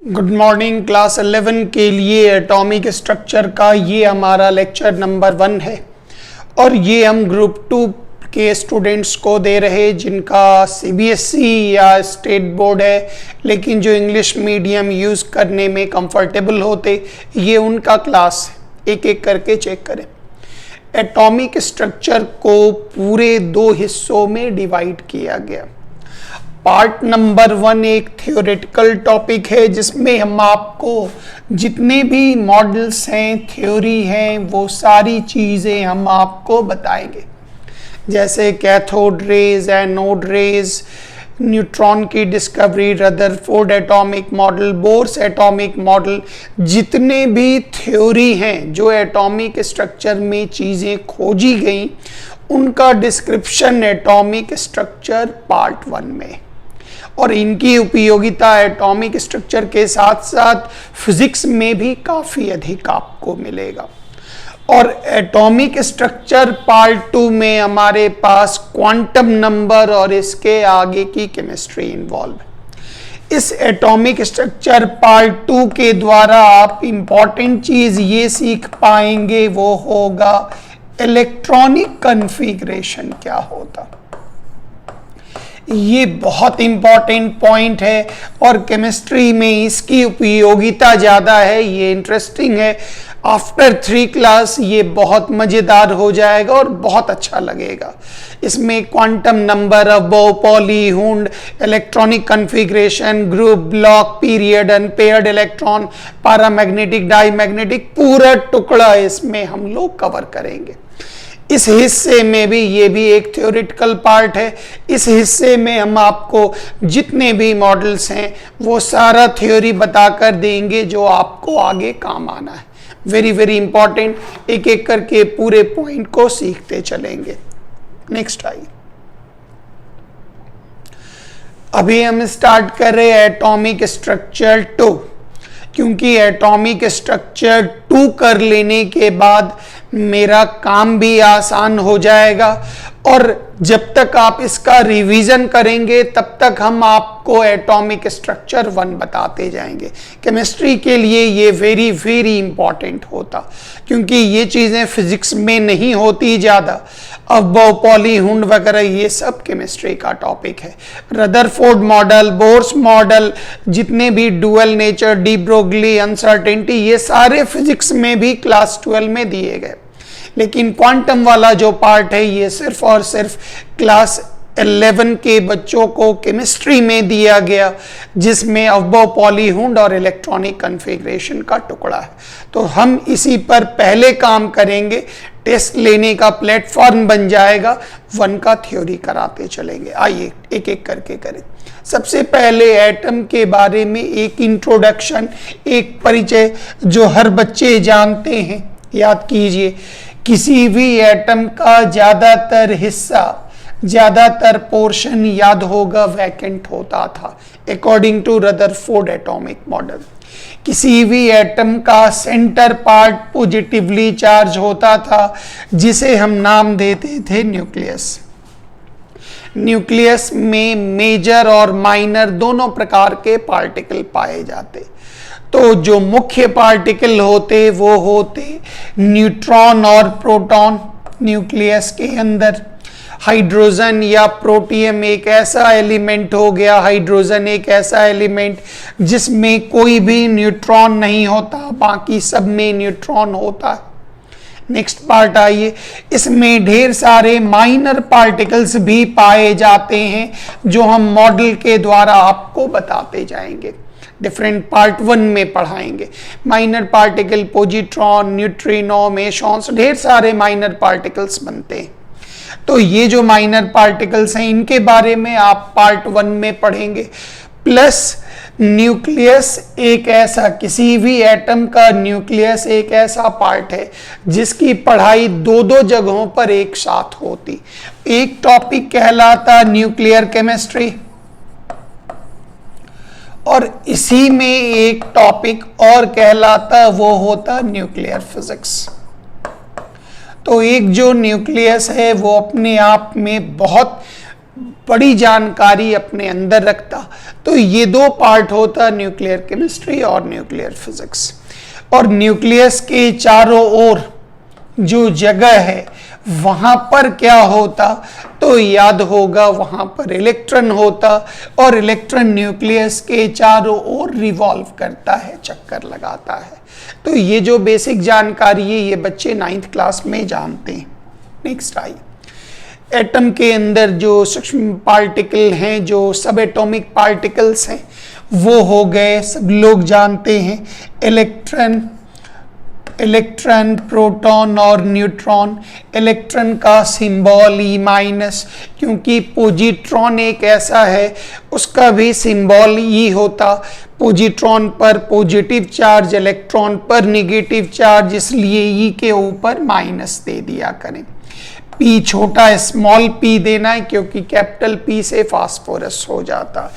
Good morning. Class 11 के लिए atomic structure का ये हमारा लेक्चर नंबर 1 है और ये हम ग्रुप 2 के स्टूडेंट्स को दे रहे जिनका सीबीएसई या स्टेट बोर्ड है, लेकिन जो इंग्लिश मीडियम यूज़ करने में कंफर्टेबल होते, ये उनका क्लास है। एक एक करके चेक करें। एटॉमिक स्ट्रक्चर को पूरे 2 हिस्सों में डिवाइड किया गया। पार्ट नंबर 1 एक थ्योरेटिकल टॉपिक है जिसमें हम आपको जितने भी मॉडल्स हैं, थ्योरी हैं, वो सारी चीज़ें हम आपको बताएंगे, जैसे cathode rays, anode rays, neutron की discovery, Rutherford atomic model, Bohr's atomic model, जितने भी थ्योरी हैं जो एटॉमिक स्ट्रक्चर में चीज़ें खोजी गई, उनका डिस्क्रिप्शन एटॉमिक स्ट्रक्चर पार्ट 1 में। और इनकी उपयोगिता एटॉमिक स्ट्रक्चर के साथ साथ फिजिक्स में भी काफ़ी अधिक आपको मिलेगा। और एटॉमिक स्ट्रक्चर पार्ट 2 में हमारे पास क्वांटम नंबर और इसके आगे की केमिस्ट्री इन्वॉल्व। इस एटॉमिक स्ट्रक्चर पार्ट 2 के द्वारा आप इंपॉर्टेंट चीज़ ये सीख पाएंगे, वो होगा इलेक्ट्रॉनिक कन्फिग्रेशन क्या होता। ये बहुत इंपॉर्टेंट पॉइंट है और केमिस्ट्री में इसकी उपयोगिता ज़्यादा है। ये इंटरेस्टिंग है। आफ्टर 3 क्लास ये बहुत मज़ेदार हो जाएगा और बहुत अच्छा लगेगा। इसमें quantum number, above, poly, Hund, electronic configuration, group, block, period, unpaired electron, paramagnetic, diamagnetic, पूरा टुकड़ा इसमें हम लोग कवर करेंगे। इस हिस्से में भी ये भी एक थ्योरेटिकल पार्ट है। इस हिस्से में हम आपको जितने भी मॉडल्स हैं वो सारा थ्योरी बताकर देंगे जो आपको आगे काम आना है। Very very important. एक एक करके पूरे पॉइंट को सीखते चलेंगे। नेक्स्ट आइए। अभी हम स्टार्ट कर रहे हैं एटॉमिक स्ट्रक्चर 2, क्योंकि एटॉमिक स्ट्रक्चर 2 कर लेने के बाद मेरा काम भी आसान हो जाएगा और जब तक आप इसका रिवीजन करेंगे तब तक हम आपको एटॉमिक स्ट्रक्चर 1 बताते जाएंगे। केमिस्ट्री के लिए ये वेरी वेरी इंपॉर्टेंट होता, क्योंकि ये चीज़ें फिजिक्स में नहीं होती ज़्यादा। अबव, पॉली, हुंड वगैरह ये सब केमिस्ट्री का टॉपिक है। रदरफोर्ड मॉडल, बोर्स मॉडल, जितने भी dual nature, de Broglie, uncertainty, ये सारे फिजिक्स में भी क्लास 12 में दिए गए। लेकिन क्वांटम वाला जो पार्ट है ये सिर्फ और सिर्फ क्लास 11 के बच्चों को केमिस्ट्री में दिया गया, जिसमें अबव, पॉली, हुंड और इलेक्ट्रॉनिक कन्फिग्रेशन का टुकड़ा है। तो हम इसी पर पहले काम करेंगे। टेस्ट लेने का प्लेटफॉर्म बन जाएगा। 1 का थ्योरी कराते चलेंगे। आइए एक एक करके करें। सबसे पहले एटम के बारे में एक इंट्रोडक्शन, एक परिचय जो हर बच्चे जानते हैं। याद कीजिए, किसी भी एटम का ज़्यादातर हिस्सा, ज़्यादातर पोर्शन याद होगा वैकेंट होता था, according to Rutherford atomic model. किसी भी एटम का सेंटर पार्ट पॉजिटिवली चार्ज होता था, जिसे हम नाम देते थे न्यूक्लियस। न्यूक्लियस में मेजर और माइनर दोनों प्रकार के पार्टिकल पाए जाते। तो जो मुख्य पार्टिकल होते वो होते न्यूट्रॉन और प्रोटॉन। न्यूक्लियस के अंदर हाइड्रोजन या प्रोटियम एक ऐसा एलिमेंट हो गया, हाइड्रोजन एक ऐसा एलिमेंट जिसमें कोई भी न्यूट्रॉन नहीं होता, बाकी सब में न्यूट्रॉन होता है। नेक्स्ट पार्ट आइए। इसमें ढेर सारे माइनर पार्टिकल्स भी पाए जाते हैं जो हम मॉडल के द्वारा आपको बताते जाएंगे। डिफरेंट पार्ट 1 में पढ़ाएंगे। माइनर पार्टिकल, पॉजिट्रॉन, न्यूट्रिनो, मेसॉन्स, ढेर सारे माइनर पार्टिकल्स बनते हैं। तो ये जो माइनर पार्टिकल्स हैं इनके बारे में आप पार्ट 1 में पढ़ेंगे। प्लस न्यूक्लियस एक ऐसा, किसी भी एटम का न्यूक्लियस एक ऐसा पार्ट है जिसकी पढ़ाई 2-2 जगहों पर एक साथ होती। एक टॉपिक कहलाता न्यूक्लियर केमिस्ट्री और इसी में एक टॉपिक और कहलाता, वो होता न्यूक्लियर फिजिक्स। तो एक जो न्यूक्लियस है वो अपने आप में बहुत बड़ी जानकारी अपने अंदर रखता। तो ये दो पार्ट होता न्यूक्लियर केमिस्ट्री और न्यूक्लियर फिजिक्स। और न्यूक्लियस के चारों ओर जो जगह है वहां पर क्या होता, तो याद होगा वहां पर इलेक्ट्रॉन होता, और इलेक्ट्रॉन न्यूक्लियस के चारों ओर रिवॉल्व करता है, चक्कर लगाता है। तो ये जो बेसिक जानकारी है ये बच्चे 9th क्लास में जानते हैं। नेक्स्ट आई, एटम के अंदर जो सूक्ष्म पार्टिकल हैं, जो सब एटॉमिक पार्टिकल्स हैं, वो हो गए, सब लोग जानते हैं, इलेक्ट्रॉन, प्रोटॉन और न्यूट्रॉन। इलेक्ट्रॉन का सिंबल E-, क्योंकि पॉजिट्रॉन एक ऐसा है उसका भी सिंबल E होता। पॉजिट्रॉन पर पॉजिटिव चार्ज, इलेक्ट्रॉन पर नेगेटिव चार्ज, इसलिए E के ऊपर माइनस दे दिया करें। P छोटा स्मॉल p देना है क्योंकि कैपिटल P से फास्फोरस हो जाता।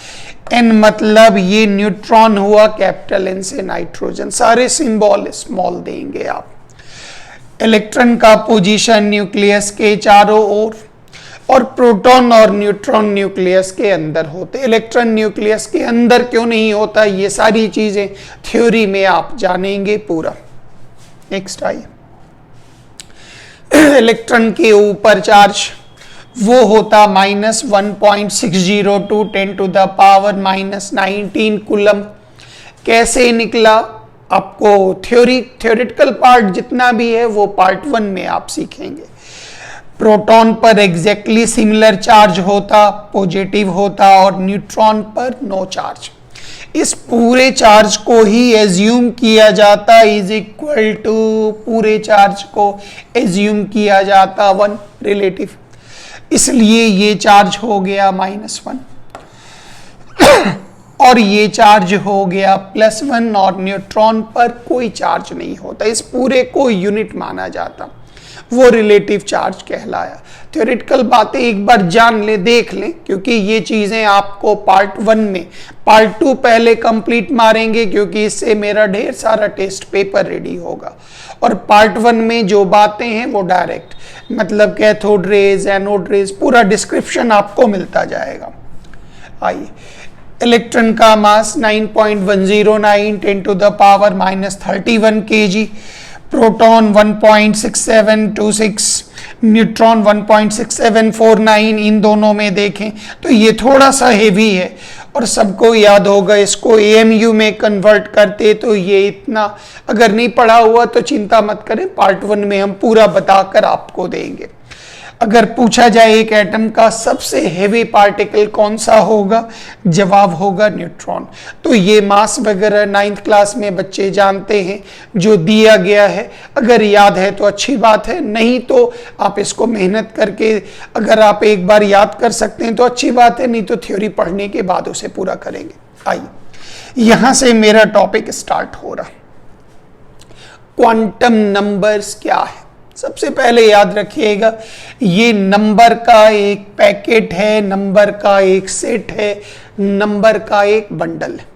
N मतलब ये न्यूट्रॉन हुआ, कैपिटल N से नाइट्रोजन। सारे सिंबल स्मॉल देंगे आप। इलेक्ट्रॉन का पोजीशन न्यूक्लियस के चारों ओर, और प्रोटॉन और न्यूट्रॉन न्यूक्लियस के अंदर होते। इलेक्ट्रॉन न्यूक्लियस के अंदर क्यों नहीं होता, ये सारी चीजें थ्योरी में आप जानेंगे पूरा। नेक्स्ट आइए, इलेक्ट्रॉन के ऊपर चार्ज वो होता -1.602 × 10⁻⁻19 कूलम। कैसे निकला, आपको थ्योरेटिकल पार्ट जितना भी है वो पार्ट 1 में आप सीखेंगे। प्रोटॉन पर एग्जैक्टली सिमिलर चार्ज होता, पॉजिटिव होता, और न्यूट्रॉन पर नो चार्ज। इस पूरे चार्ज को ही एज्यूम किया जाता इज इक्वल टू, पूरे चार्ज को एज्यूम किया जाता 1 रिलेटिव, इसलिए ये चार्ज हो गया -1 और ये चार्ज हो गया +1, और न्यूट्रॉन पर कोई चार्ज नहीं होता। इस पूरे को यूनिट माना जाता, वो रिलेटिव चार्ज कहलाया। थ्योरेटिकल बातें एक बार जान ले, देख लें, क्योंकि ये चीजें आपको पार्ट 1 में, पार्ट 2 पहले कंप्लीट मारेंगे क्योंकि इससे मेरा ढेर सारा टेस्ट पेपर रेडी होगा। और पार्ट 1 में जो बातें हैं वो डायरेक्ट, मतलब कैथोड रेज, एनोड रेज, पूरा डिस्क्रिप्शन आपको मिलता जाएगा। आइए, इलेक्ट्रॉन का मास 9.109 × 10⁻31 kg, प्रोटॉन 1.6726, न्यूट्रॉन 1.6749। इन दोनों में देखें तो ये थोड़ा सा हेवी है, और सबको याद होगा इसको AMU में कन्वर्ट करते, तो ये इतना अगर नहीं पढ़ा हुआ तो चिंता मत करें, पार्ट 1 में हम पूरा बताकर आपको देंगे। अगर पूछा जाए एक एटम का सबसे हेवी पार्टिकल कौन सा होगा, जवाब होगा न्यूट्रॉन। तो ये मास वगैरह 9th क्लास में बच्चे जानते हैं, जो दिया गया है। अगर याद है तो अच्छी बात है, नहीं तो आप इसको मेहनत करके अगर आप एक बार याद कर सकते हैं तो अच्छी बात है, नहीं तो थ्योरी पढ़ने के बाद उसे पूरा करेंगे। आइए, यहां से मेरा टॉपिक स्टार्ट हो रहा। क्वांटम नंबर्स क्या है, सबसे पहले याद रखिएगा, ये नंबर का एक पैकेट है, नंबर का एक सेट है, नंबर का एक बंडल है,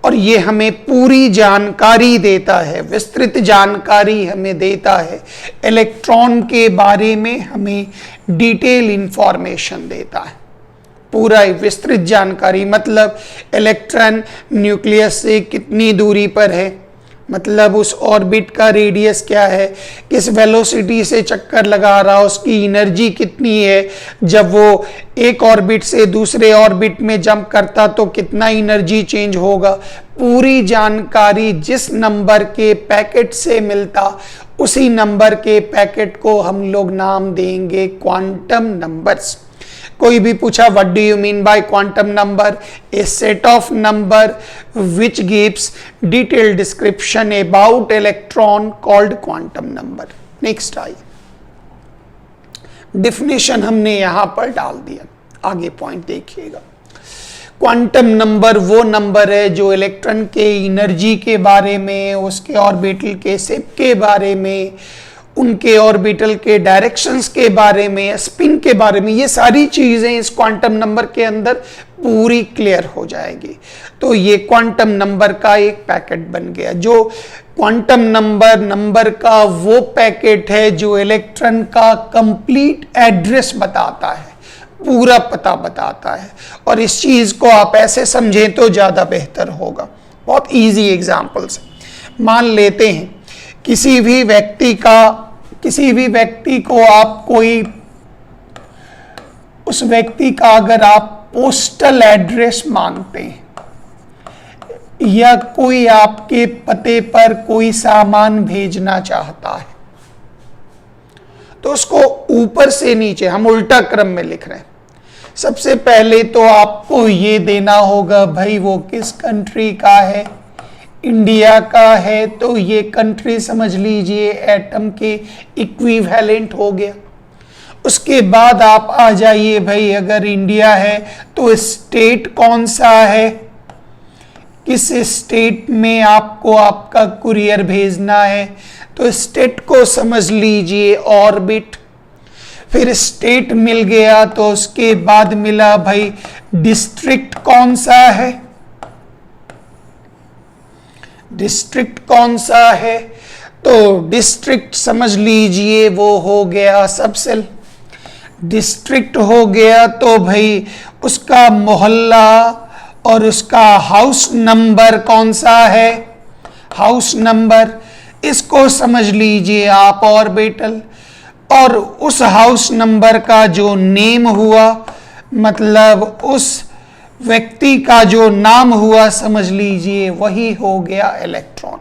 और ये हमें पूरी जानकारी देता है, विस्तृत जानकारी हमें देता है। इलेक्ट्रॉन के बारे में हमें डिटेल इंफॉर्मेशन देता है, पूरा विस्तृत जानकारी। मतलब इलेक्ट्रॉन न्यूक्लियस से कितनी दूरी पर है, मतलब उस ऑर्बिट का रेडियस क्या है, किस वेलोसिटी से चक्कर लगा रहा, उसकी एनर्जी कितनी है, जब वो एक ऑर्बिट से दूसरे ऑर्बिट में जंप करता तो कितना एनर्जी चेंज होगा। पूरी जानकारी जिस नंबर के पैकेट से मिलता, उसी नंबर के पैकेट को हम लोग नाम देंगे क्वांटम नंबर्स। कोई भी पूछा what do you mean by quantum number, A set of number which gives detailed description about electron called quantum number. Next I, definition हमने यहां पर डाल दिया, आगे पॉइंट देखिएगा। क्वांटम नंबर वो नंबर है जो इलेक्ट्रॉन के एनर्जी के बारे में, उसके ऑर्बिटल के शेप के बारे में, उनके ऑर्बिटल के डायरेक्शंस के बारे में, स्पिन के बारे में, ये सारी चीजें इस क्वांटम नंबर के अंदर पूरी क्लियर हो जाएगी। तो ये क्वांटम नंबर का एक पैकेट बन गया। जो क्वांटम नंबर का वो पैकेट है जो इलेक्ट्रॉन का कंप्लीट एड्रेस बताता है, पूरा पता बताता है। और इस चीज को आप ऐसे समझें तो ज्यादा बेहतर होगा। बहुत इजी एग्जाम्पल्स। मान लेते हैं किसी भी व्यक्ति को आप कोई, उस व्यक्ति का अगर आप पोस्टल एड्रेस मांगते हैं या कोई आपके पते पर कोई सामान भेजना चाहता है, तो उसको ऊपर से नीचे हम उल्टा क्रम में लिख रहे हैं। सबसे पहले तो आपको ये देना होगा भाई वो किस कंट्री का है। इंडिया का है तो ये कंट्री समझ लीजिए एटम के इक्विवेलेंट हो गया। उसके बाद आप आ जाइए भाई, अगर इंडिया है तो स्टेट कौन सा है, किस स्टेट में आपको आपका कुरियर भेजना है, तो स्टेट को समझ लीजिए ऑर्बिट। फिर स्टेट मिल गया तो उसके बाद मिला भाई डिस्ट्रिक्ट कौन सा है, डिस्ट्रिक्ट कौन सा है, तो डिस्ट्रिक्ट समझ लीजिए वो हो गया सबसेल। डिस्ट्रिक्ट हो गया तो भाई उसका मोहल्ला और उसका हाउस नंबर कौन सा है, हाउस नंबर, इसको समझ लीजिए आप ऑर्बिटल। और उस हाउस नंबर का जो नेम हुआ, मतलब उस व्यक्ति का जो नाम हुआ समझ लीजिए वही हो गया इलेक्ट्रॉन।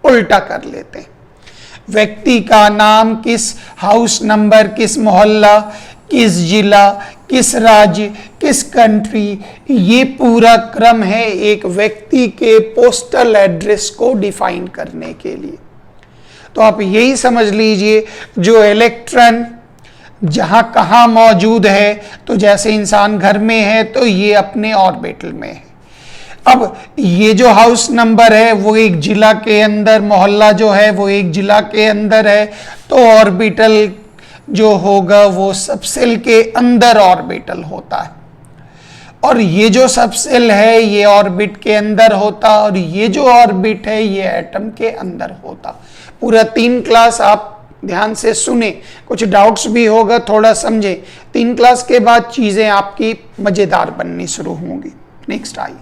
उल्टा कर लेते हैं, व्यक्ति का नाम, किस हाउस नंबर, किस मोहल्ला, किस जिला, किस राज्य, किस कंट्री, ये पूरा क्रम है एक व्यक्ति के पोस्टल एड्रेस को डिफाइन करने के लिए। तो आप यही समझ लीजिए जो इलेक्ट्रॉन जहां कहां मौजूद है, तो जैसे इंसान घर में है तो ये अपने ऑर्बिटल में है। अब ये जो हाउस नंबर है वो एक जिला के अंदर, मोहल्ला जो है वो एक जिला के अंदर है, तो ऑर्बिटल जो होगा वो सबसेल के अंदर ऑर्बिटल होता है। और ये जो सबसेल है ये ऑर्बिट के अंदर होता, और ये जो ऑर्बिट है ये एटम के अंदर होता। पूरा 3 क्लास आप ध्यान से सुने, कुछ डाउट्स भी होगा थोड़ा समझे। 3 क्लास के बाद चीजें आपकी मजेदार बननी शुरू होंगी। नेक्स्ट आइए,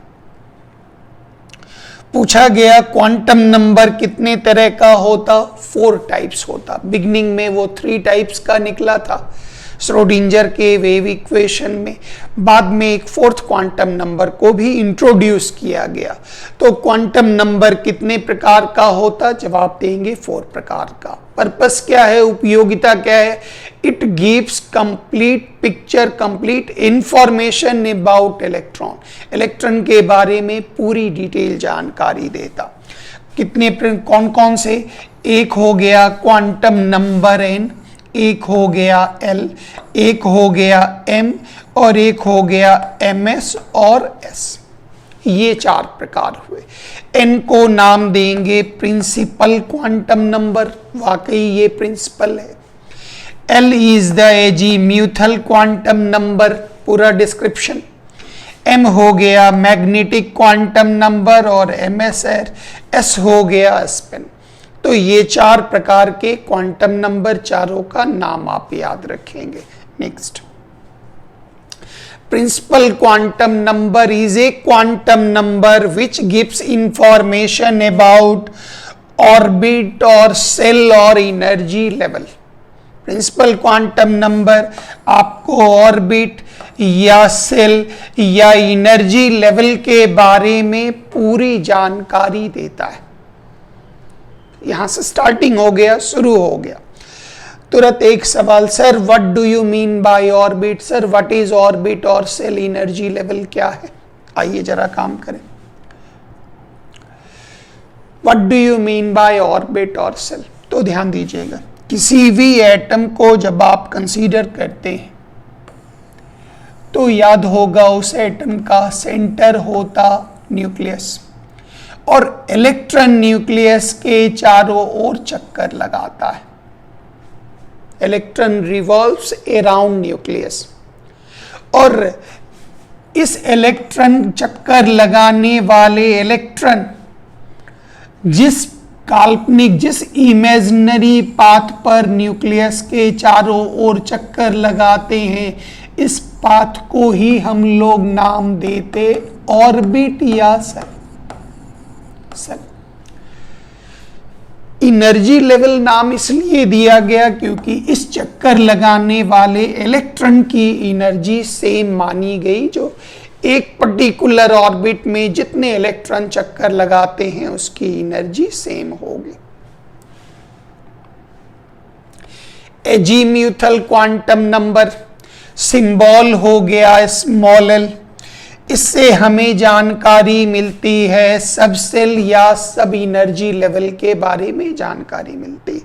पूछा गया क्वांटम नंबर कितने तरह का होता, 4 टाइप्स होता। बिगनिंग में वो 3 टाइप्स का निकला था श्रोडिंजर के वेव इक्वेशन में। बाद में एक 4th क्वांटम नंबर को भी इंट्रोड्यूस किया गया। तो क्वांटम नंबर कितने प्रकार का होता, जवाब देंगे 4 प्रकार का। पर्पस क्या है, उपयोगिता क्या है, it gives complete picture, complete information about electron, electron के बारे में पूरी डिटेल जानकारी देता। कितने कौन कौन से, एक हो गया क्वांटम नंबर n, एक हो गया L, एक हो गया M और एक हो गया MS और S। ये 4 प्रकार हुए। N को नाम देंगे प्रिंसिपल क्वांटम नंबर, वाकई ये प्रिंसिपल है। L is the azimuthal quantum number, पूरा डिस्क्रिप्शन। M हो गया मैग्नेटिक क्वांटम नंबर और MS है, S हो गया स्पिन। तो ये 4 प्रकार के क्वांटम नंबर, चारों का नाम आप याद रखेंगे। Next, principal quantum number is a quantum number which gives information about orbit और सेल और energy level. Principal quantum number आपको ऑर्बिट या सेल या एनर्जी लेवल के बारे में पूरी जानकारी देता है। यहां से स्टार्टिंग हो गया, शुरू हो गया। तुरंत एक सवाल, sir what do you mean by orbit, sir what is orbit और सेल एनर्जी लेवल क्या है। आइए जरा काम करें। What do you mean by orbit और सेल, तो ध्यान दीजिएगा, किसी भी एटम को जब आप कंसीडर करते हैं तो याद होगा उस एटम का सेंटर होता न्यूक्लियस, और इलेक्ट्रॉन न्यूक्लियस के चारों ओर चक्कर लगाता है। इलेक्ट्रॉन रिवॉल्व्स अराउंड न्यूक्लियस, और इस इलेक्ट्रॉन चक्कर लगाने वाले इलेक्ट्रॉन जिस काल्पनिक, जिस इमेजिनरी पाथ पर न्यूक्लियस के चारों ओर चक्कर लगाते हैं, इस पाथ को ही हम लोग नाम देते ऑर्बिट या सन। एनर्जी लेवल नाम इसलिए दिया गया क्योंकि इस चक्कर लगाने वाले इलेक्ट्रॉन की एनर्जी सेम मानी गई, जो एक पर्टिकुलर ऑर्बिट में जितने इलेक्ट्रॉन चक्कर लगाते हैं उसकी एनर्जी सेम होगी। एजीम्यूथल क्वांटम नंबर सिंबल हो गया स्मॉल एल। इससे हमें जानकारी मिलती है सब सेल या सब एनर्जी लेवल के बारे में जानकारी मिलती है।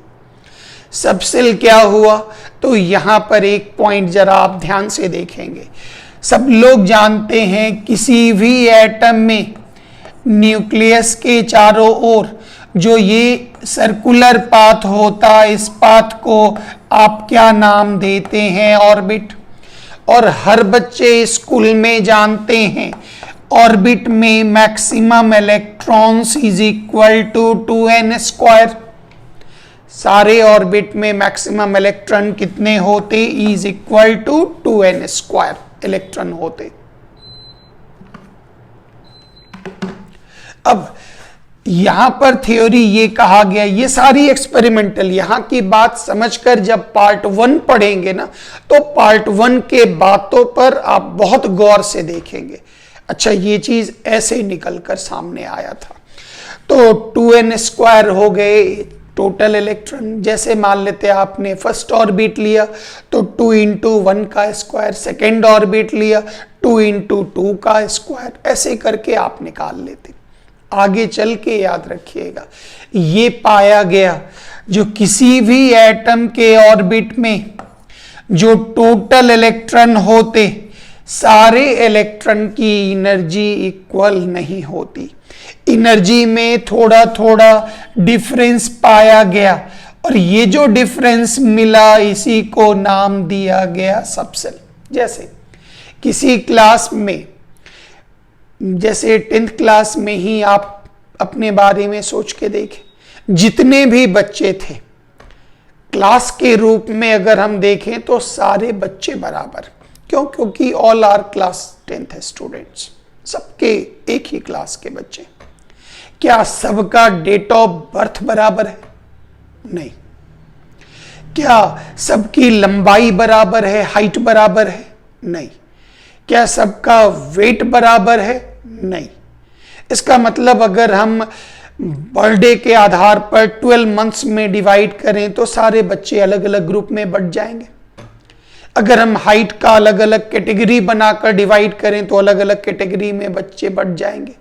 सब सेल क्या हुआ, तो यहां पर एक पॉइंट जरा आप ध्यान से देखेंगे। सब लोग जानते हैं किसी भी एटम में न्यूक्लियस के चारों ओर जो ये सर्कुलर पाथ होता है, इस पाथ को आप क्या नाम देते हैं, ऑर्बिट। और हर बच्चे स्कूल में जानते हैं ऑर्बिट में maximum electrons is equal to 2n²। सारे ऑर्बिट में मैक्सिमम इलेक्ट्रॉन कितने होते, is equal to 2n² electron होते। अब यहां पर थ्योरी ये कहा गया, ये सारी एक्सपेरिमेंटल, यहां की बात समझकर जब पार्ट 1 पढ़ेंगे ना, तो पार्ट 1 के बातों पर आप बहुत गौर से देखेंगे। अच्छा, ये चीज ऐसे निकलकर सामने आया था। तो 2n² हो गए टोटल इलेक्ट्रॉन। जैसे मान लेते आपने फर्स्ट ऑर्बिट लिया तो 2 × 1 का स्क्वायर, सेकेंड ऑर्बिट लिया 2 × 2 का स्क्वायर, ऐसे करके आप निकाल लेते। आगे चल के याद रखिएगा, ये पाया गया जो किसी भी एटम के ऑर्बिट में जो टोटल इलेक्ट्रॉन होते, सारे इलेक्ट्रॉन की एनर्जी इक्वल नहीं होती। एनर्जी में थोड़ा थोड़ा डिफरेंस पाया गया, और ये जो डिफरेंस मिला इसी को नाम दिया गया सबसेल। जैसे किसी क्लास में, जैसे 10th क्लास में ही आप अपने बारे में सोच के देखें, जितने भी बच्चे थे क्लास के रूप में अगर हम देखें तो सारे बच्चे बराबर। क्यों? क्योंकि all are class 10th students, सबके एक ही क्लास के बच्चे। क्या सबका डेट ऑफ बर्थ बराबर है? नहीं। क्या सबकी लंबाई बराबर है, हाइट बराबर है? नहीं। क्या सबका वेट बराबर है? नहीं। इसका मतलब अगर हम बर्थडे के आधार पर 12 मंथ्स में डिवाइड करें तो सारे बच्चे अलग अलग ग्रुप में बढ़ जाएंगे। अगर हम हाइट का अलग अलग कैटेगरी बनाकर डिवाइड करें तो अलग अलग कैटेगरी में बच्चे बढ़ जाएंगे।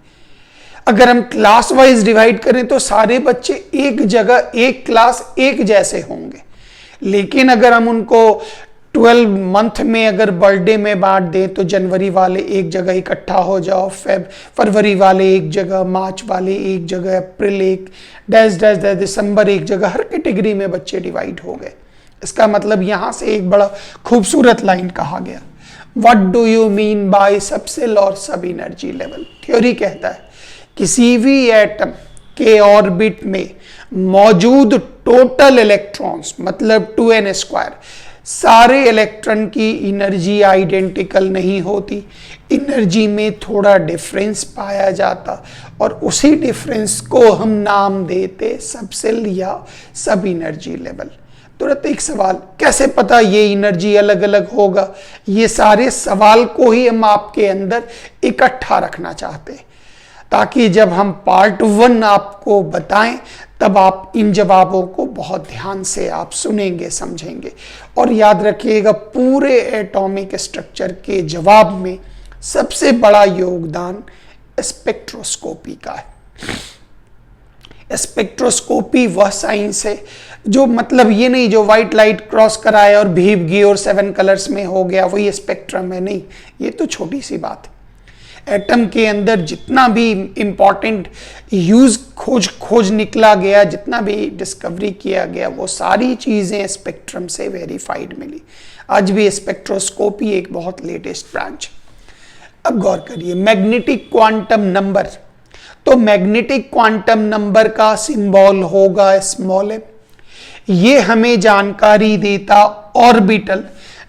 अगर हम क्लास वाइज डिवाइड करें तो सारे बच्चे एक जगह, एक क्लास, एक जैसे होंगे। लेकिन अगर हम उनको 12 मंथ में अगर बर्थडे में बांट दें तो जनवरी वाले एक जगह इकट्ठा हो जाओ, फरवरी वाले एक जगह, मार्च वाले एक जगह, अप्रैल एक, डैश डैश डैश, दिसंबर एक जगह, हर कैटेगरी में बच्चे डिवाइड हो गए। इसका मतलब यहां से एक बड़ा खूबसूरत लाइन कहा गया, what do you mean by subshell और सब एनर्जी लेवल। थ्योरी कहता है किसी भी एटम के ऑर्बिट में मौजूद टोटल इलेक्ट्रॉन्स, मतलब 2n², सारे इलेक्ट्रॉन की एनर्जी आइडेंटिकल नहीं होती। एनर्जी में थोड़ा डिफरेंस पाया जाता, और उसी डिफरेंस को हम नाम देते सबसेल या सब एनर्जी लेवल। तुरंत एक सवाल, कैसे पता ये एनर्जी अलग अलग होगा? ये सारे सवाल को ही हम आपके अंदर इकट्ठा रखना चाहते हैं, ताकि जब हम पार्ट 1 आपको बताएं तब आप इन जवाबों को बहुत ध्यान से आप सुनेंगे, समझेंगे। और याद रखिएगा, पूरे एटॉमिक स्ट्रक्चर के जवाब में सबसे बड़ा योगदान स्पेक्ट्रोस्कोपी का है। स्पेक्ट्रोस्कोपी वह साइंस है जो, मतलब ये नहीं जो व्हाइट लाइट क्रॉस कराए और भीग गई और 7 कलर्स में हो गया वही स्पेक्ट्रम है, नहीं, ये तो छोटी सी बात है। एटम के अंदर जितना भी इंपॉर्टेंट खोज निकला गया, जितना भी डिस्कवरी किया गया, वो सारी चीजें स्पेक्ट्रम से वेरीफाइड मिली। आज भी स्पेक्ट्रोस्कोपी एक बहुत लेटेस्ट ब्रांच। अब गौर करिए, मैग्नेटिक क्वांटम नंबर, तो मैग्नेटिक क्वांटम नंबर का सिंबल होगा स्मॉल m। ये हमें जानकारी देता ऑर्बिटल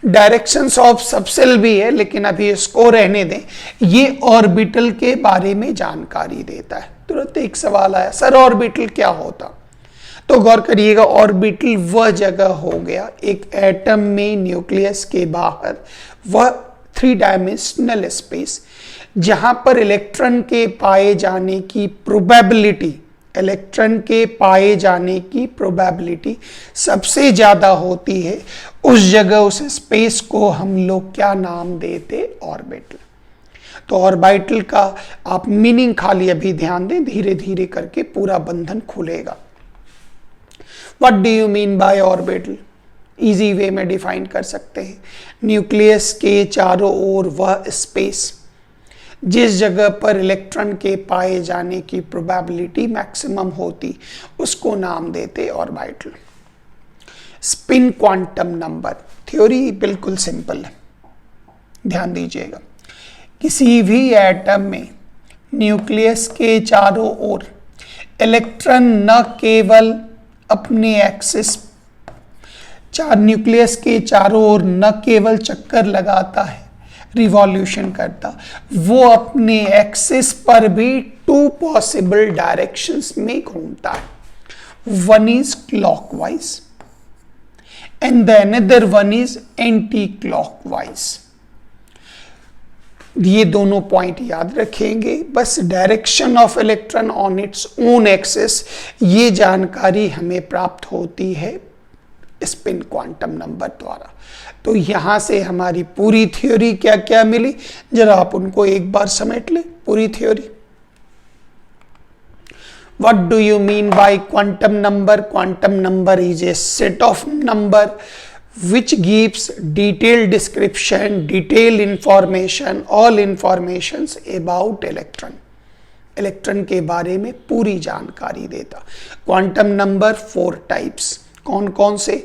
डायरेक्शंस ऑफ सबसेल भी है, लेकिन अभी इसको रहने दें। ये ऑर्बिटल के बारे में जानकारी देता है। तुरंत एक सवाल आया, सर ऑर्बिटल क्या होता? तो गौर करिएगा, ऑर्बिटल वह जगह हो गया एक एटम में न्यूक्लियस के बाहर, वह 3 डायमेंशनल स्पेस जहां पर इलेक्ट्रॉन के पाए जाने की प्रोबेबिलिटी, इलेक्ट्रॉन के पाए जाने की प्रोबेबिलिटी सबसे ज्यादा होती है, उस जगह उस स्पेस को हम लोग क्या नाम देते? ऑर्बिटल। तो ऑर्बिटल का आप मीनिंग खाली अभी ध्यान दें, धीरे धीरे करके पूरा बंधन खुलेगा। What do you mean by orbital? Easy way में डिफाइन कर सकते हैं, न्यूक्लियस के चारों ओर वह स्पेस जिस जगह पर इलेक्ट्रॉन के पाए जाने की प्रोबेबिलिटी मैक्सिमम होती, उसको नाम देते orbital. Spin quantum number theory बिल्कुल सिंपल है, ध्यान दीजिएगा। किसी भी एटम में न्यूक्लियस के चारों ओर इलेक्ट्रॉन न केवल अपने एक्सिस, न्यूक्लियस के चारों ओर न केवल चक्कर लगाता है, रिवॉल्यूशन करता, वो अपने एक्सिस पर भी 2 पॉसिबल डायरेक्शंस में घूमता है। One is clockwise and the another one is anti clockwise. ये दोनों पॉइंट याद रखेंगे। बस direction of electron on its own axis, ये जानकारी हमें प्राप्त होती है स्पिन क्वांटम नंबर द्वारा। तो यहां से हमारी पूरी थ्योरी क्या क्या मिली, जरा आप उनको एक बार समेट ले पूरी theory. What do you mean by quantum number? Quantum number is a set of number which gives detailed description, detailed information, all informations about electron. Electron के बारे में पूरी जानकारी देता। क्वांटम नंबर 4 टाइप्स, कौन कौन से?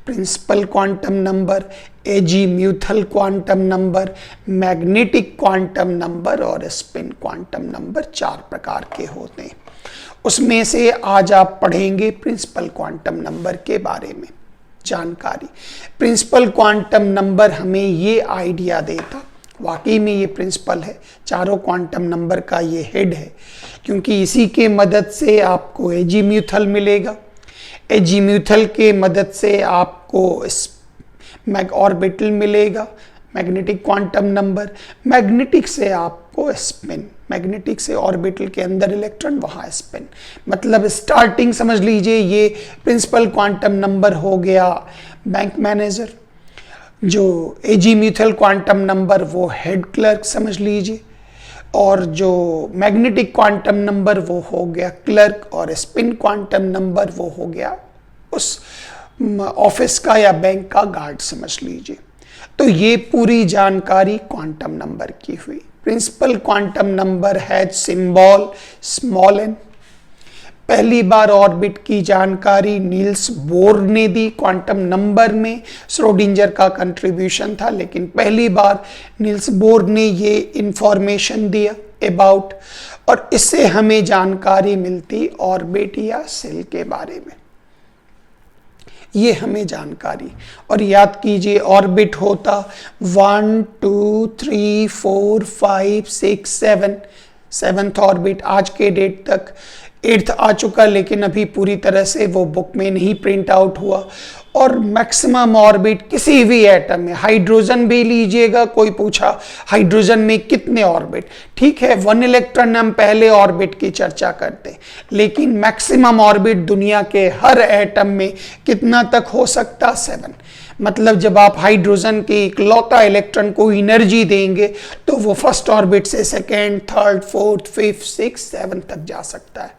Principal quantum number, azimuthal quantum number, magnetic quantum number और स्पिन क्वांटम नंबर, 4 प्रकार के होते हैं। उसमें से आज आप पढ़ेंगे प्रिंसिपल क्वांटम नंबर के बारे में जानकारी। प्रिंसिपल क्वांटम नंबर हमें ये आइडिया देता, वाकई में ये प्रिंसिपल है, चारों क्वांटम नंबर का ये हेड है, क्योंकि इसी के मदद से आपको एजीम्यूथल मिलेगा, एजीम्यूथल के मदद से आपको ऑर्बिटल मिलेगा, मैग्नेटिक क्वांटम नंबर, मैग्नेटिक से आपको स्पिन, मैग्नेटिक से ऑर्बिटल के अंदर इलेक्ट्रॉन, वहां स्पिन। मतलब स्टार्टिंग समझ लीजिए, ये प्रिंसिपल क्वांटम नंबर हो गया बैंक मैनेजर, जो एजीम्यूथल क्वांटम नंबर वो हेड क्लर्क समझ लीजिए, और जो मैग्नेटिक क्वांटम नंबर वो हो गया क्लर्क, और स्पिन क्वांटम नंबर वो हो गया उस ऑफिस का या बैंक का गार्ड समझ लीजिए। तो ये पूरी जानकारी क्वांटम नंबर की हुई। प्रिंसिपल क्वांटम नंबर है सिंबल स्मॉल n। पहली बार ऑर्बिट की जानकारी नील्स बोर ने दी। क्वांटम नंबर में श्रोडिंजर का कंट्रीब्यूशन था, लेकिन पहली बार नील्स बोर ने ये इंफॉर्मेशन दिया अबाउट, और इससे हमें जानकारी मिलती ऑर्बिट या सेल के बारे में, ये हमें जानकारी। और याद कीजिए ऑर्बिट होता 1 2 3 4 5 6 7, 7th ऑर्बिट आज के डेट तक, 8th आ चुका, लेकिन अभी पूरी तरह से वो बुक में नहीं प्रिंट आउट हुआ। और मैक्सिमम ऑर्बिट किसी भी एटम में, हाइड्रोजन भी लीजिएगा, कोई पूछा हाइड्रोजन में कितने ऑर्बिट, ठीक है 1 इलेक्ट्रॉन हम पहले ऑर्बिट की चर्चा करते, लेकिन मैक्सिमम ऑर्बिट दुनिया के हर एटम में कितना तक हो सकता? 7। मतलब जब आप हाइड्रोजन के इकलौता इलेक्ट्रॉन को एनर्जी देंगे तो वो फर्स्ट ऑर्बिट से second, third, fourth, 5th, 6th, 7th तक जा सकता है।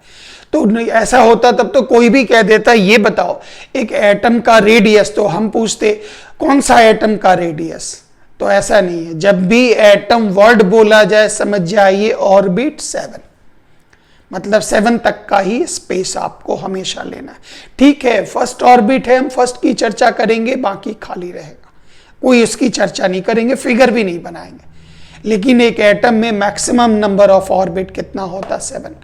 तो ऐसा होता तब तो कोई भी कह देता ये बताओ एक एटम का रेडियस, तो हम पूछते कौन सा एटम का रेडियस। तो ऐसा नहीं है, जब भी एटम वर्ड बोला जाए समझ जाइए ऑर्बिट 7, मतलब 7 तक का ही स्पेस आपको हमेशा लेना है। ठीक है, फर्स्ट ऑर्बिट है, हम फर्स्ट की चर्चा करेंगे, बाकी खाली रहेगा, कोई उसकी चर्चा नहीं करेंगे, फिगर भी नहीं बनाएंगे। लेकिन एक एटम में मैक्सिमम नंबर ऑफ ऑर्बिट कितना होता? 7।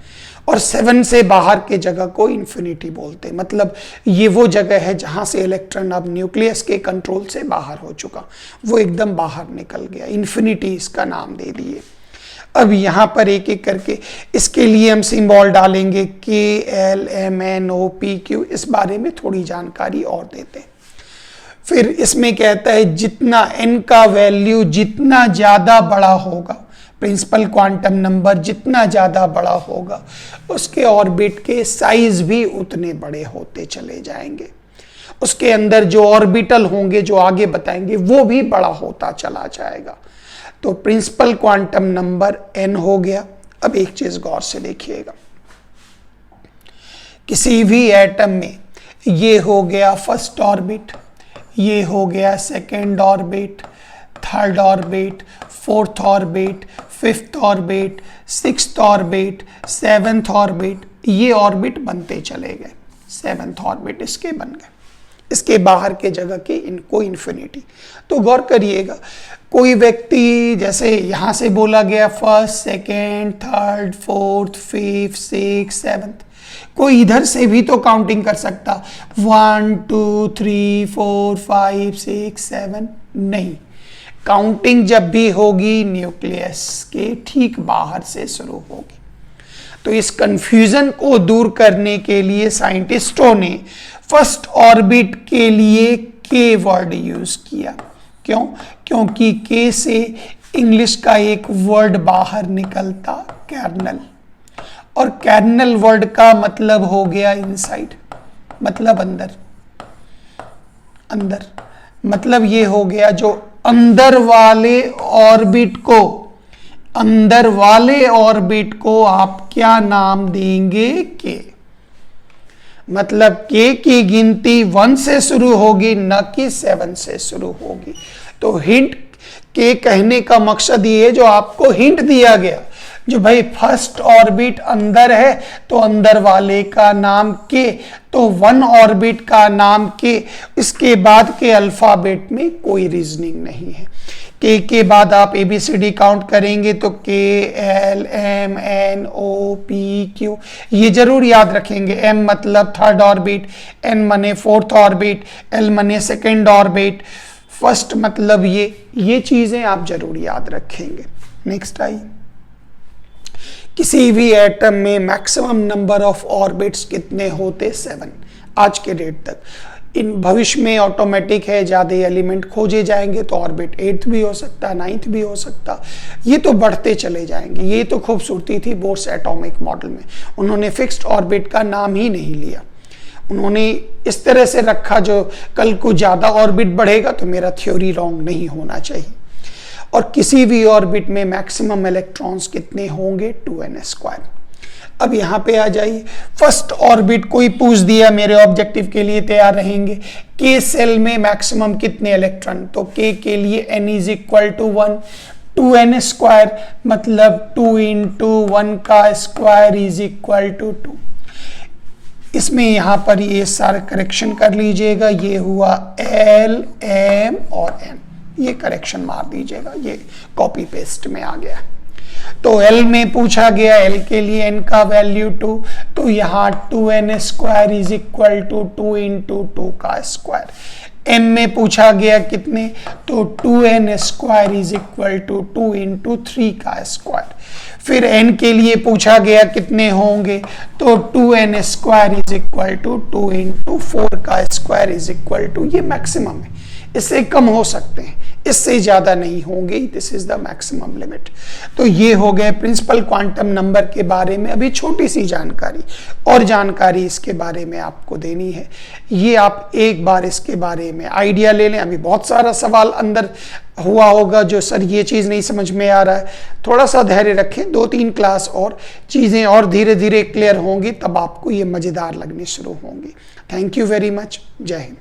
और 7 से बाहर के जगह को इन्फिनिटी बोलते हैं। मतलब ये वो जगह है जहां से इलेक्ट्रॉन अब न्यूक्लियस के कंट्रोल से बाहर हो चुका, वो एकदम बाहर निकल गया, इन्फिनिटी इसका नाम दे दिए। अब यहाँ पर एक एक करके इसके लिए हम सिंबल डालेंगे KLMNOPQ, इस बारे में थोड़ी जानकारी और देते हैं। फिर इसमें कहता है जितना n का वैल्यू जितना ज़्यादा बड़ा होगा, प्रिंसिपल क्वांटम नंबर जितना ज़्यादा बड़ा होगा, उसके ऑर्बिट के साइज भी उतने बड़े होते चले जाएंगे। उसके अंदर जो ऑर्बिटल होंगे, जो आगे बताएंगे, वो भी बड़ा होता चला जाएगा। तो प्रिंसिपल क्वांटम नंबर n हो गया। अब एक चीज गौर से देखिएगा, किसी भी एटम में ये हो गया फर्स्ट ऑर्बिट, ये हो गया second orbit, third orbit, fourth orbit, fifth orbit, sixth orbit, seventh orbit, ये ऑर्बिट बनते चले गए। सेवेंथ ऑर्बिट इसके बन गए, इसके बाहर के जगह की इनको इन्फिनिटी। तो गौर करिएगा, कोई व्यक्ति जैसे यहां से बोला गया first, second, third, fourth, fifth, six, seventh, कोई इधर से भी तो काउंटिंग कर सकता, 1 2 3 4 5 6 7। नहीं, काउंटिंग जब भी होगी न्यूक्लियस के ठीक बाहर से शुरू होगी। तो इस कंफ्यूजन को दूर करने के लिए साइंटिस्टों ने फर्स्ट ऑर्बिट के लिए के वर्ड यूज किया। क्यों? क्योंकि के से इंग्लिश का एक वर्ड बाहर निकलता, कर्नल, और कर्नल वर्ड का मतलब हो गया इनसाइड, मतलब अंदर। अंदर मतलब ये हो गया जो अंदर वाले ऑर्बिट को, अंदर वाले ऑर्बिट को आप क्या नाम देंगे? के। मतलब के की गिनती 1 से शुरू होगी, न कि 7 से शुरू होगी। तो हिंट के कहने का मकसद ये है, जो आपको हिंट दिया गया, जो भाई फर्स्ट ऑर्बिट अंदर है तो अंदर वाले का नाम के, तो 1 ऑर्बिट का नाम के, इसके बाद के अल्फाबेट में कोई रीजनिंग नहीं है। के बाद आप ABCD काउंट करेंगे तो KLMNOPQ, ये जरूर याद रखेंगे। M मतलब थर्ड ऑर्बिट, N मने फोर्थ ऑर्बिट, L मने सेकेंड ऑर्बिट, फर्स्ट मतलब ये चीजें आप जरूर याद रखेंगे। नेक्स्ट आई, किसी भी एटम में मैक्सिमम नंबर ऑफ ऑर्बिट्स कितने होते? 7 आज के डेट तक। इन भविष्य में ऑटोमेटिक है, ज़्यादा एलिमेंट खोजे जाएंगे तो ऑर्बिट 8th भी हो सकता, 9th भी हो सकता, ये तो बढ़ते चले जाएंगे। ये तो खूबसूरती थी बोर्स एटॉमिक मॉडल में, उन्होंने फिक्स्ड ऑर्बिट का नाम ही नहीं लिया। उन्होंने इस तरह से रखा जो कल को ज़्यादा ऑर्बिट बढ़ेगा तो मेरा थ्योरी रॉन्ग नहीं होना चाहिए। और किसी भी ऑर्बिट में मैक्सिमम इलेक्ट्रॉन्स कितने होंगे? 2n²। अब यहाँ पे आ जाइए, फर्स्ट ऑर्बिट कोई पूछ दिया, मेरे ऑब्जेक्टिव के लिए तैयार रहेंगे। के सेल में मैक्सिमम कितने इलेक्ट्रॉन? तो के लिए n = 1, 2n² मतलब 2 × 1 का स्क्वायर = 2। इसमें यहाँ पर ये सारा करेक्शन कर लीजिएगा, ये हुआ L, M और N, ये करेक्शन मार दीजिएगा, ये कॉपी पेस्ट में आ गया। तो L में पूछा गया, L के लिए n का वैल्यू 2, तो यहाँ 2n² = 2 × 2 का स्क्वायर। M में पूछा गया कितने, तो 2n² = 2 × 3 का स्क्वायर। फिर n के लिए पूछा गया कितने होंगे, तो 2n² = 2 × 4 का स्क्वायर = ये मैक्सिमम है, इससे कम हो सकते हैं, इससे ज्यादा नहीं होंगे, this is the maximum limit. तो ये हो गए प्रिंसिपल क्वांटम नंबर के बारे में अभी छोटी सी जानकारी, और जानकारी इसके बारे में आपको देनी है। ये आप एक बार इसके बारे में आइडिया ले लें। अभी बहुत सारा सवाल अंदर हुआ होगा जो सर ये चीज़ नहीं समझ में आ रहा है, थोड़ा सा धैर्य रखें, 2-3 क्लास और चीज़ें और धीरे धीरे क्लियर होंगी, तब आपको ये मज़ेदार लगनी शुरू होंगी। थैंक यू वेरी मच, जय हिंद।